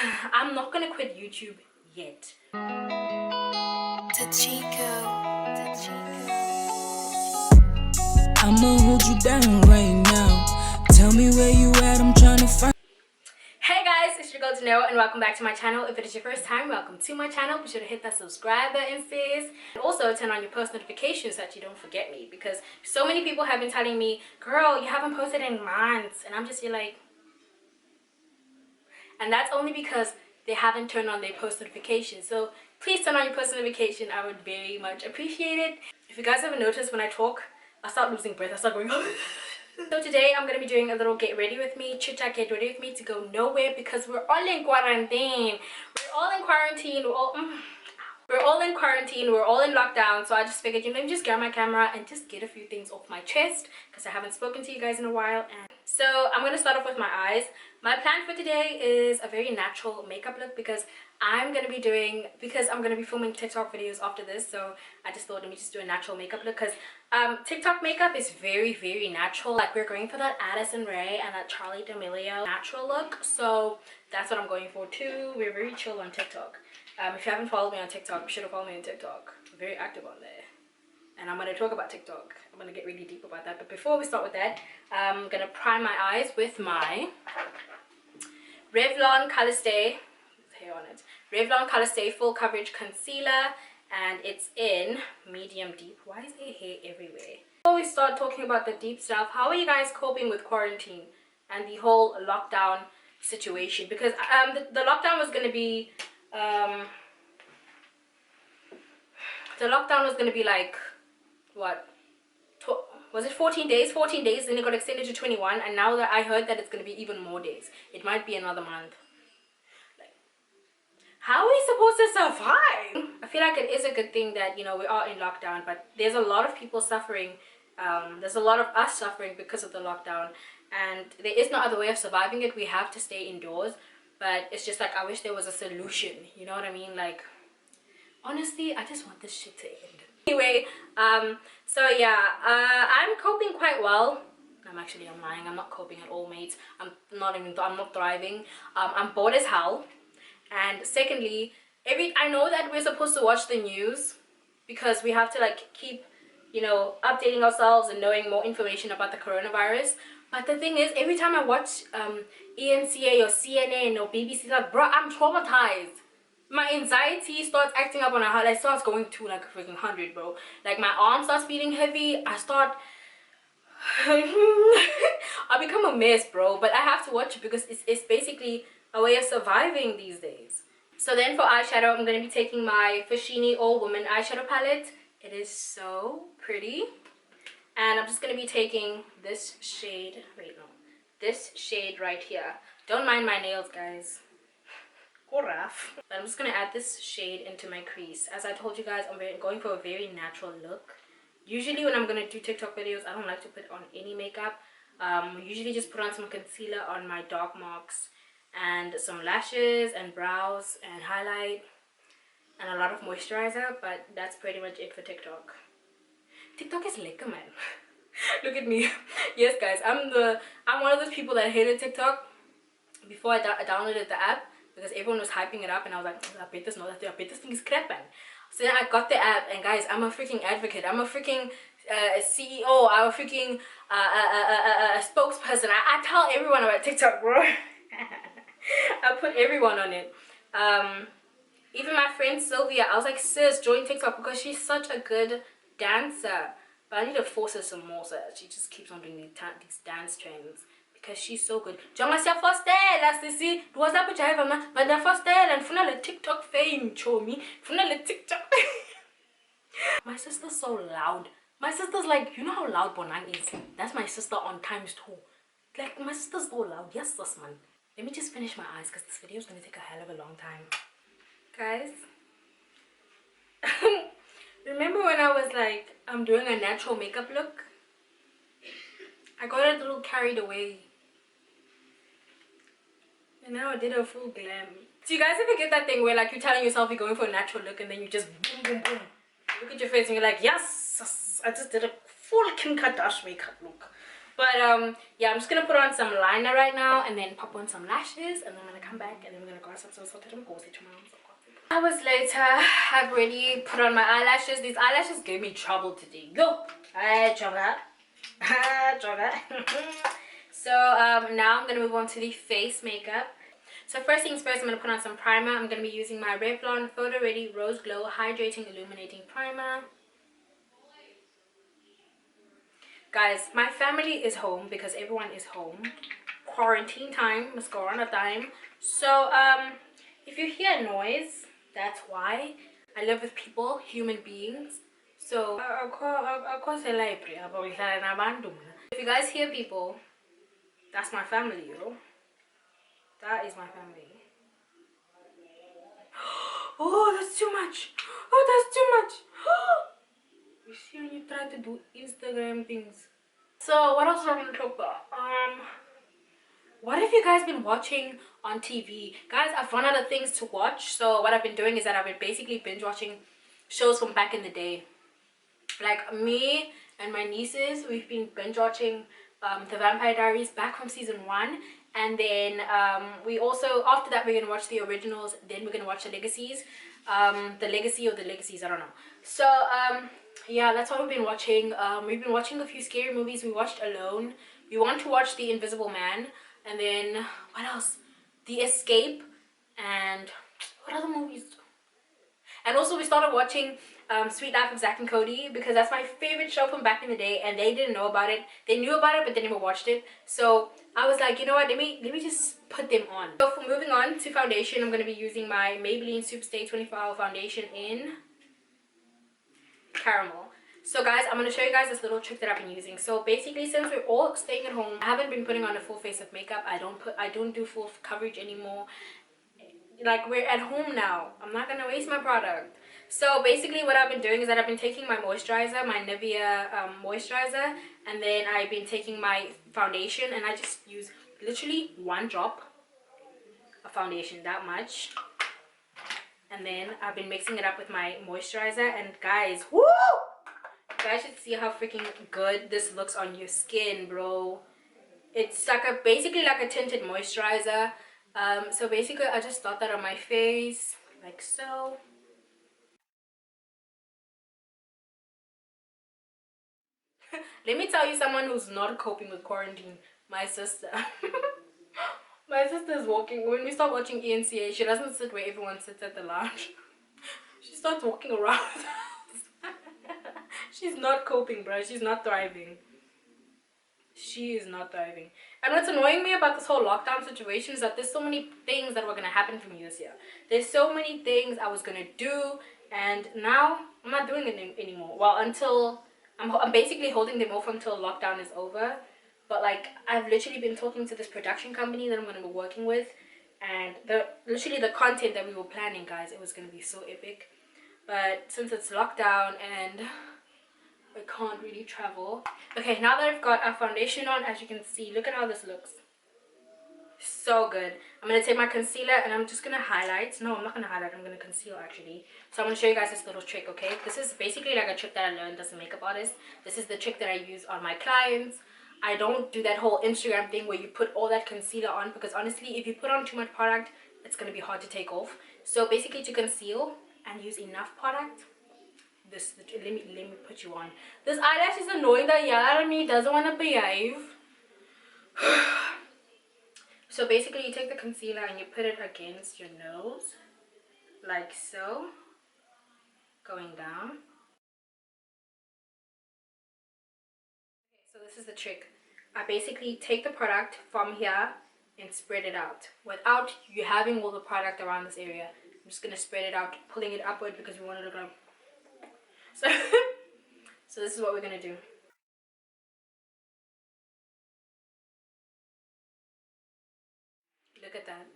I'm not gonna quit YouTube yet. I'ma hold you down right now. Tell me where you at, I'm trying to find. Hey guys, it's your girl Janelle and welcome back to my channel. If it is your first time, welcome to my channel. Be sure to hit that subscribe button, sis. And also turn on your post notifications so that you don't forget me, because so many people have been telling me, girl, you haven't posted in months. And I'm just here like, and that's only because they haven't turned on their post notifications. So please turn on your post notification. I would very much appreciate it. If you guys ever notice, when I talk, I start losing breath. I start going So today I'm going to be doing a little get ready with me, chit chat get ready with me to go nowhere, because we're all in quarantine. We're all in quarantine. We're all in quarantine. We're all in lockdown. So I just figured, let me just grab my camera and just get a few things off my chest, because I haven't spoken to you guys in a while. And so I'm going to start off with my eyes. My plan for today is a very natural makeup look, because I'm going to be filming TikTok videos after this. So I just thought, let me just do a natural makeup look, because TikTok makeup is very, very natural. Like, we're going for that Addison Rae and that Charlie D'Amelio natural look. So that's what I'm going for too. We're very chill on TikTok. If you haven't followed me on TikTok, you should have followed me on TikTok. I'm very active on there. And I'm going to talk about TikTok. I'm going to get really deep about that. But before we start with that, I'm going to prime my eyes with my Revlon Color Stay. Hair on it. Revlon Color Stay Full Coverage Concealer. And it's in medium deep. Why is there hair everywhere? Before we start talking about the deep stuff, how are you guys coping with quarantine and the whole lockdown situation? Because the lockdown was going to be... the lockdown was going to be like, what? Was it 14 days? 14 days, then it got extended to 21. And now that I heard that it's going to be even more days. It might be another month. How are we supposed to survive? I feel like it is a good thing that, we are in lockdown, but there's a lot of people suffering. There's a lot of us suffering because of the lockdown, and there is no other way of surviving it. We have to stay indoors, but it's just like, I wish there was a solution. You know what I mean? Like, honestly, I just want this shit to end. Anyway, so yeah, I'm coping quite well. I'm lying. I'm not coping at all, mates. I'm not thriving. I'm bored as hell. And secondly, I know that we're supposed to watch the news because we have to like keep, updating ourselves and knowing more information about the coronavirus. But the thing is, every time I watch ENCA or CNN or BBC, like, bro, I'm traumatized. My anxiety starts acting up on a high. Like, starts going to like a freaking 100, bro. Like, my arm starts feeling heavy. I start I become a mess, bro. But I have to watch it because it's basically a way of surviving these days. So then for eyeshadow, I'm going to be taking my Fashini All Woman eyeshadow palette. It is so pretty. And I'm just going to be taking this shade. Wait, no. This shade right here. Don't mind my nails, guys. But I'm just going to add this shade into my crease. As I told you guys, I'm going for a very natural look. Usually when I'm going to do TikTok videos, I don't like to put on any makeup. Usually just put on some concealer on my dark marks and some lashes and brows and highlight and a lot of moisturizer, but that's pretty much it for TikTok. TikTok is liquor, man. Look at me. Yes, guys, I'm one of those people that hated TikTok before I downloaded the app, because everyone was hyping it up and I was like, oh, I bet this thing is crap, man. So then I got the app, and guys, I'm a freaking advocate. I'm a freaking CEO. I'm a freaking spokesperson. I tell everyone about TikTok, bro. I put everyone on it. Even my friend Sylvia, I was like, sis, join TikTok, because she's such a good dancer. But I need to force her some more so that she just keeps on doing these dance trends, because she's so good. Jonga siya fostela sisi. Duwaza bujayiva ma. Banda fostela nfuna le TikTok fame, chomi. Nfuna le TikTok. My sister's so loud. My sister's like, you know how loud Bonang is? That's my sister on times 2. Like, my sister's so loud. Yes, sis, man. Let me just finish my eyes, because this video is going to take a hell of a long time. Guys. Remember when I was like, I'm doing a natural makeup look? I got a little carried away. And now I did a full glam. Do you guys ever get that thing where like you're telling yourself you're going for a natural look and then you just boom, boom, boom. You look at your face and you're like, yes, I just did a full Kim Kardashian makeup look. But yeah, I'm just gonna put on some liner right now and then pop on some lashes, and then I'm gonna come back and then we're gonna gossip. So hours later, I've already put on my eyelashes. These eyelashes gave me trouble today. Yo, I jogger. So now I'm gonna move on to the face makeup. So first things first, I'm gonna put on some primer. I'm gonna be using my Revlon Photo Ready Rose Glow Hydrating Illuminating Primer. Guys, my family is home because everyone is home. Quarantine time, mascara time. So if you hear noise, that's why. I live with people, human beings. So if you guys hear people, that's my family, yo. That is my family. Oh, that's too much. Oh, that's too much. You see when you try to do Instagram things. So what else am I gonna talk about? What have you guys been watching on TV? Guys, I've run out of things to watch. So what I've been doing is that I've been basically binge watching shows from back in the day. Like me and my nieces, we've been binge watching The Vampire Diaries back from season 1. And then we also, after that, we're gonna watch the originals. Then we're gonna watch the legacies. The legacy of the legacies, I don't know. So yeah, that's what we've been watching. We've been watching a few scary movies. We watched Alone. We want to watch The Invisible Man. And then what else? The Escape. And what other movies? And also we started watching Sweet Life of Zack and Cody because that's my favorite show from back in the day, and they didn't know about it. They knew about it but they never watched it. So I was like, you know what, let me just put them on. So for moving on to foundation, I'm going to be using my Maybelline Superstay 24-Hour Foundation in Caramel. So guys, I'm going to show you guys this little trick that I've been using. So basically, since we're all staying at home, I haven't been putting on a full face of makeup. I don't do full coverage anymore. Like, we're at home now. I'm not gonna waste my product. So basically what I've been doing is that I've been taking my moisturizer, my Nivea moisturizer, and then I've been taking my foundation, and I just use literally 1 drop of foundation, that much. And then I've been mixing it up with my moisturizer, and guys, woo! You guys should see how freaking good this looks on your skin, bro. It's like basically like a tinted moisturizer. So basically I just dot that on my face like so. Let me tell you someone who's not coping with quarantine. My sister. My sister's walking. When we start watching ENCA, she doesn't sit where everyone sits at the lounge. She starts walking around the house. She's not coping, bro. She's not thriving. She is not thriving. And what's annoying me about this whole lockdown situation is that there's so many things that were going to happen for me this year. There's so many things I was going to do, and now I'm not doing it anymore. Well, until I'm basically holding them off until lockdown is over. But like, I've literally been talking to this production company that I'm going to be working with, and literally the content that we were planning, guys, it was going to be so epic. But since it's lockdown and I can't really travel. Okay, now that I've got our foundation on, as you can see, look at how this looks. So good. I'm going to take my concealer and I'm just going to highlight. No, I'm not going to highlight. I'm going to conceal, actually. So I'm going to show you guys this little trick, okay? This is basically like a trick that I learned as a makeup artist. This is the trick that I use on my clients. I don't do that whole Instagram thing where you put all that concealer on, because honestly, if you put on too much product, it's going to be hard to take off. So basically, to conceal and use enough product, let me put you on. This eyelash is annoying the hell out of me. Doesn't want to behave. So basically, you take the concealer and you put it against your nose, like so, going down. Okay, so this is the trick. I basically take the product from here and spread it out without you having all the product around this area. I'm just gonna spread it out, pulling it upward because we want it to go. So, so this is what we're gonna do. Look at that.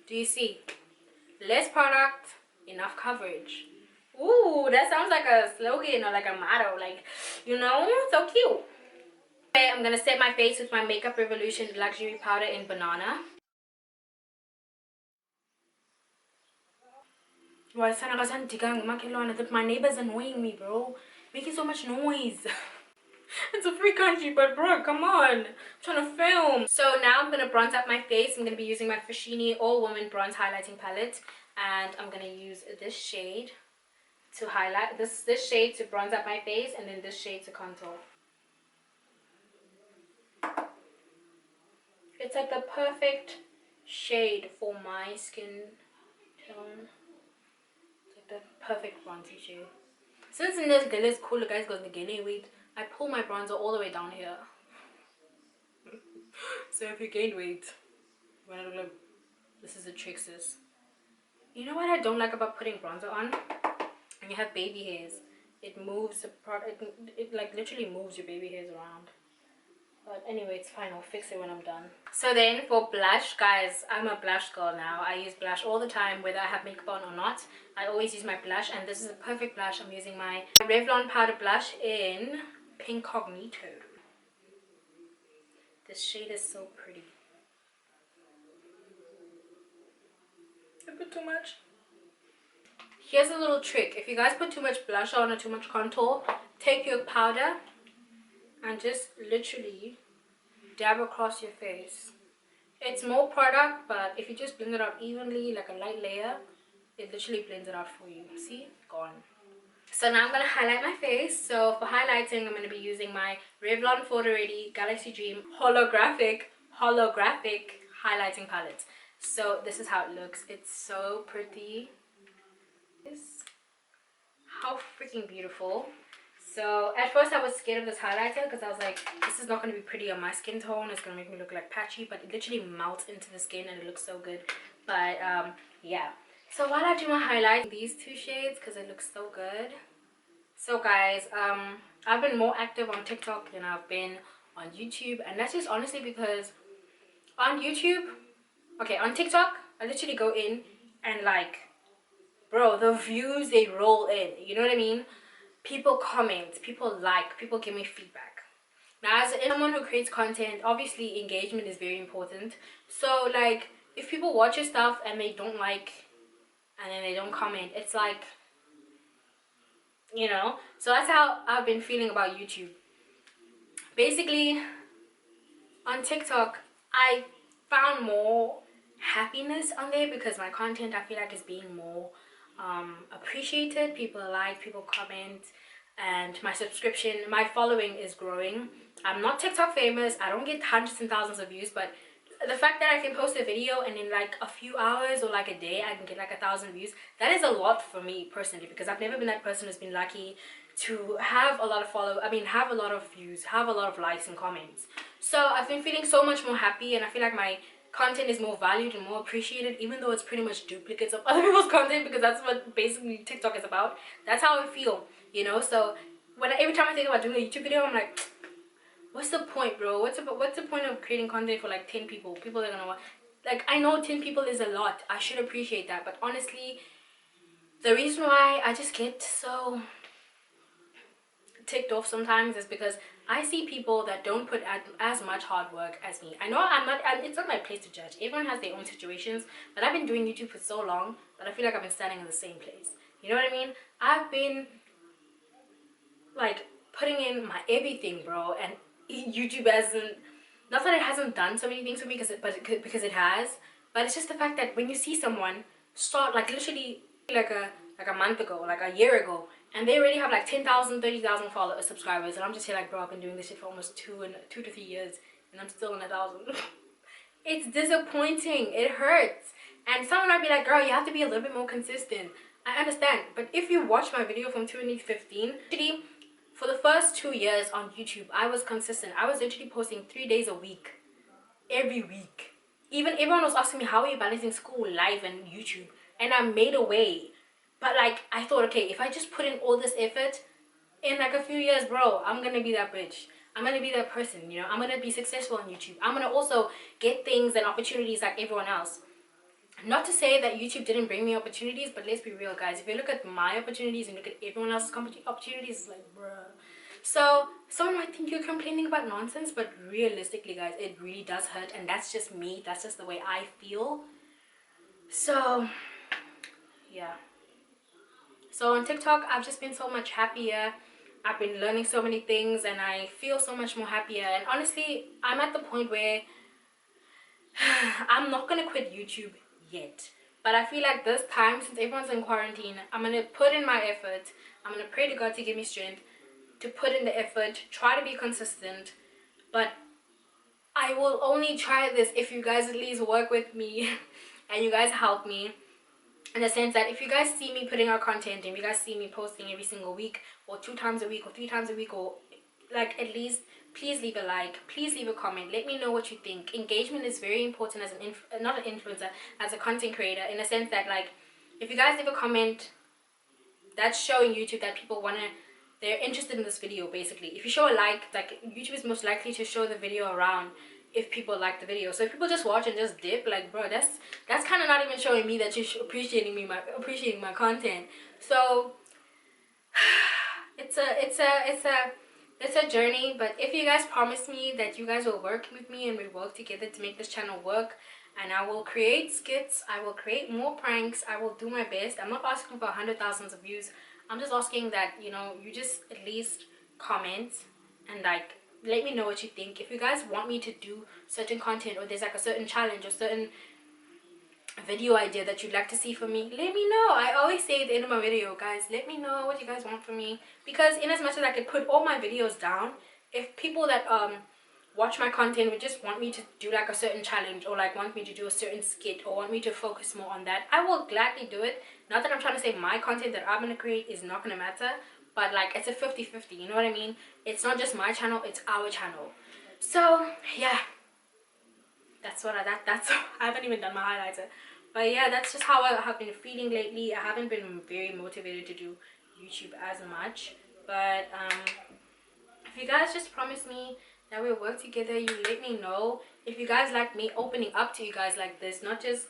Do you see? Less product, enough coverage. Ooh, that sounds like a slogan or like a motto. Like, you know, so cute. Okay, I'm gonna set my face with my Makeup Revolution Luxury Powder in Banana. Why, my neighbor's annoying me, bro. Making so much noise. It's a free country, but bro, come on. I'm trying to film. So now I'm gonna bronze up my face. I'm gonna be using my Foschini All Woman Bronze Highlighting Palette, and I'm gonna use this shade to highlight this shade to bronze up my face, and then this shade to contour. It's like the perfect shade for my skin tone. It's like the perfect bronzy shade. Since in this girl is cool, guys, because the gain weight, I pull my bronzer all the way down here. So if you gain weight, when I look like this is a trick, sis. You know what I don't like about putting bronzer on? When you have baby hairs, it moves the product. It like literally moves your baby hairs around. But anyway, it's fine. I'll fix it when I'm done. So then for blush, guys, I'm a blush girl now. I use blush all the time, whether I have makeup on or not. I always use my blush, and this is a perfect blush. I'm using my Revlon powder blush in Pinkcognito. This shade is so pretty. I put too much. Here's a little trick. If you guys put too much blush on or too much contour, take your powder and just literally dab across your face. It's more product, but if you just blend it out evenly, like a light layer, it literally blends it out for you. See? Gone. So now I'm going to highlight my face. So for highlighting, I'm going to be using my Revlon Photo Ready Galaxy Dream holographic highlighting palette. So this is how it looks. It's so pretty. How freaking beautiful. So at first I was scared of this highlighter because I was like, this is not going to be pretty on my skin tone. It's going to make me look like patchy, but it literally melts into the skin and it looks so good. But yeah. So while I do my highlight, these two shades because it looks so good. So guys, I've been more active on TikTok than I've been on YouTube, and that's just honestly because on YouTube, okay, on TikTok, I literally go in and like, bro, the views they roll in, you know what I mean? People comment, people like, people give me feedback. Now as someone who creates content, obviously engagement is very important. So like, if people watch your stuff and they don't like, and then they don't comment, it's like, you know. So that's how I've been feeling about YouTube. Basically on TikTok I found more happiness on there because my content I feel like is being more appreciated. People like, people comment, and my subscription, my following is growing. I'm not TikTok famous, I don't get hundreds and thousands of views, but the fact that I can post a video and in like a few hours or like a day I can get like 1,000 views, that is a lot for me personally, because I've never been that person who's been lucky to have a lot of have a lot of views, have a lot of likes and comments. So I've been feeling so much more happy, and I feel like my content is more valued and more appreciated, even though it's pretty much duplicates of other people's content, because that's what basically TikTok is about. That's how I feel, you know. So every time I think about doing a YouTube video, I'm like, what's the point, bro? What's the point of creating content for like 10 people? People are gonna watch. Like, I know 10 people is a lot, I should appreciate that, but honestly, the reason why I just get so ticked off sometimes is because I see people that don't put as much hard work as me. I know it's not my place to judge. Everyone has their own situations, but I've been doing YouTube for so long that I feel like I've been standing in the same place. You know what I mean? I've been like putting in my everything, bro, and YouTube hasn't, not that it hasn't done so many things for me, because it has, but it's just the fact that when you see someone start like literally like a month ago, like a year ago, and they already have like 10,000, 30,000 followers, subscribers, and I'm just here like, bro, I've been doing this shit for almost 2 to 3 years, and I'm still in 1,000. It's disappointing. It hurts. And someone might be like, girl, you have to be a little bit more consistent. I understand, but if you watch my video from 2015, actually, for the first 2 years on YouTube, I was consistent. I was literally posting 3 days a week, every week. Even everyone was asking me, how are you balancing school, live, and YouTube? And I made a way. But like, I thought, okay, if I just put in all this effort, in like a few years, bro, I'm gonna be that bitch. I'm gonna be that person, you know. I'm gonna be successful on YouTube. I'm gonna also get things and opportunities like everyone else. Not to say that YouTube didn't bring me opportunities, but let's be real, guys. If you look at my opportunities and look at everyone else's opportunities, it's like, bruh. So someone might think you're complaining about nonsense, but realistically, guys, it really does hurt, and that's just me. That's just the way I feel. So yeah. So on TikTok, I've just been so much happier. I've been learning so many things and I feel so much more happier. And honestly, I'm at the point where I'm not gonna quit YouTube yet, but I feel like this time, since everyone's in quarantine, I'm gonna put in my effort. I'm gonna pray to God to give me strength to put in the effort, try to be consistent. But I will only try this if you guys at least work with me and you guys help me, in the sense that if you guys see me putting out content and you guys see me posting every single week or 2 times a week or 3 times a week, or like at least, please leave a like, please leave a comment, let me know what you think. Engagement is very important as an not an influencer, as a content creator, in the sense that like if you guys leave a comment, that's showing YouTube that people they're interested in this video. Basically, if you show a like YouTube is most likely to show the video around if people like the video. So if people just watch and just dip, like, bro, that's kind of not even showing me that you're appreciating my content. So it's a journey. But if you guys promise me that you guys will work with me and we work together to make this channel work, and I will create skits, I will create more pranks, I will do my best. I'm not asking for 100,000 of views. I'm just asking that, you know, you just at least comment and like let me know what you think. If you guys want me to do certain content, or there's like a certain challenge or certain video idea that you'd like to see from me, let me know. I always say at the end of my video, guys, let me know what you guys want from me, because in as much as I could put all my videos down, if people that watch my content would just want me to do like a certain challenge, or like want me to do a certain skit, or want me to focus more on that, I will gladly do it. Not that I'm trying to say my content that I'm going to create is not going to matter, but like it's a 50-50, you know what I mean? It's not just my channel, it's our channel. So yeah, that's what that's I haven't even done my highlighter, but yeah, that's just how I have been feeling lately. I haven't been very motivated to do YouTube as much, but if you guys just promise me that we'll work together, you let me know. If you guys like me opening up to you guys like this, not just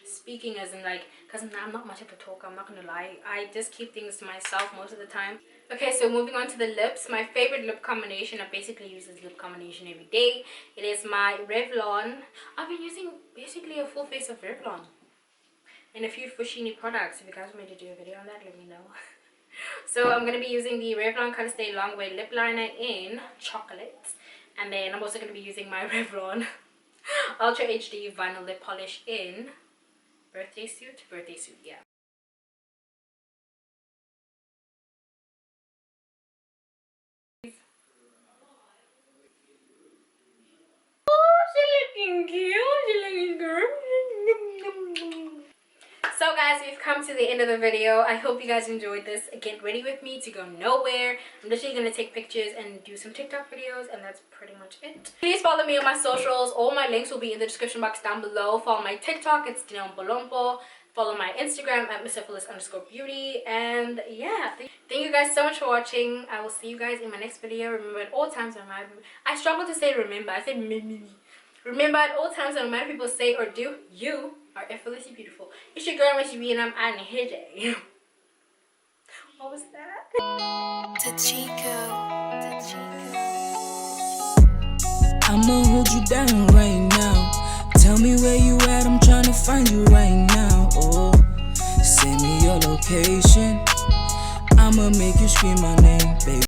speaking as in like, because I'm not much of a talker, I'm not gonna lie, I just keep things to myself most of the time. Okay, so moving on to the lips. My favorite lip combination, I basically use this lip combination every day. It is my Revlon. I've been using basically a full face of Revlon and a few Fushini products. If you guys want me to do a video on that, let me know. So I'm going to be using the Revlon Color Stay Longwear Lip Liner in Chocolate. And then I'm also going to be using my Revlon Ultra HD Vinyl Lip Polish in Birthday Suit, yeah. Oh, she's looking cute, she's looking good. So guys, we've come to the end of the video. I hope you guys enjoyed this. Get ready with me to go nowhere. I'm literally going to take pictures and do some TikTok videos, and that's pretty much it. Please follow me on my socials. All my links will be in the description box down below. Follow my TikTok, it's Bolompo. Follow my Instagram at @MissFullis_Beauty. And yeah, thank you guys so much for watching. I will see you guys in my next video. Remember, at all times, I struggle to say remember. I say me. Remember, at all times, no matter people say or do, you are effortlessly beautiful. It's your girl, Miss B, and I'm out of here today. What was that? I'ma hold you down right now. Tell me where you at, I'm trying to find you right now. Oh, send me your location. I'ma make you scream my name, baby.